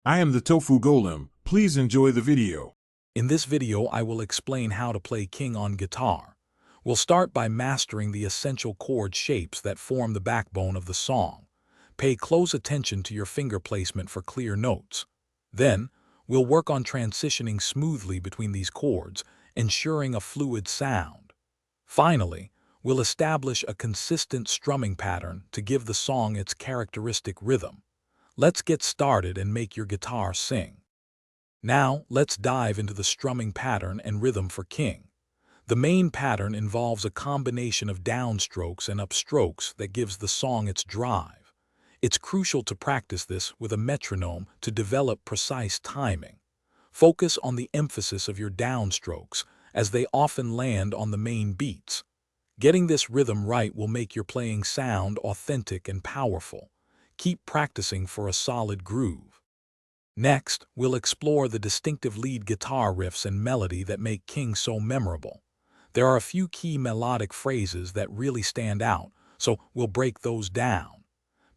I am the Tofu Golem. Please enjoy the video. In this video, I will explain how to play King on guitar. We'll start by mastering the essential chord shapes that form the backbone of the song. Pay close attention to your finger placement for clear notes. Then, we'll work on transitioning smoothly between these chords, ensuring a fluid sound. Finally, we'll establish a consistent strumming pattern to give the song its characteristic rhythm. Let's get started and make your guitar sing. Now, let's dive into the strumming pattern and rhythm for King. The main pattern involves a combination of downstrokes and upstrokes that gives the song its drive. It's crucial to practice this with a metronome to develop precise timing. Focus on the emphasis of your downstrokes, as they often land on the main beats. Getting this rhythm right will make your playing sound authentic and powerful. Keep practicing for a solid groove. Next, we'll explore the distinctive lead guitar riffs and melody that make King so memorable. There are a few key melodic phrases that really stand out, so we'll break those down.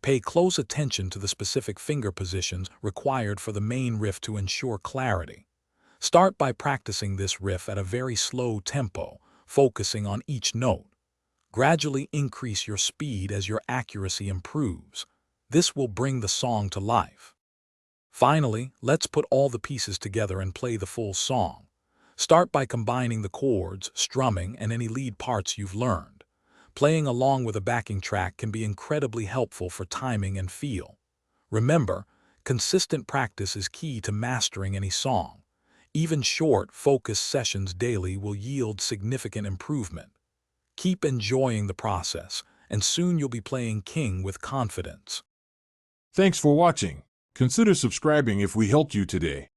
Pay close attention to the specific finger positions required for the main riff to ensure clarity. Start by practicing this riff at a very slow tempo, focusing on each note. Gradually increase your speed as your accuracy improves. This will bring the song to life. Finally, let's put all the pieces together and play the full song. Start by combining the chords, strumming, and any lead parts you've learned. Playing along with a backing track can be incredibly helpful for timing and feel. Remember, consistent practice is key to mastering any song. Even short, focused sessions daily will yield significant improvement. Keep enjoying the process, and soon you'll be playing King with confidence. Thanks for watching. Consider subscribing if we helped you today.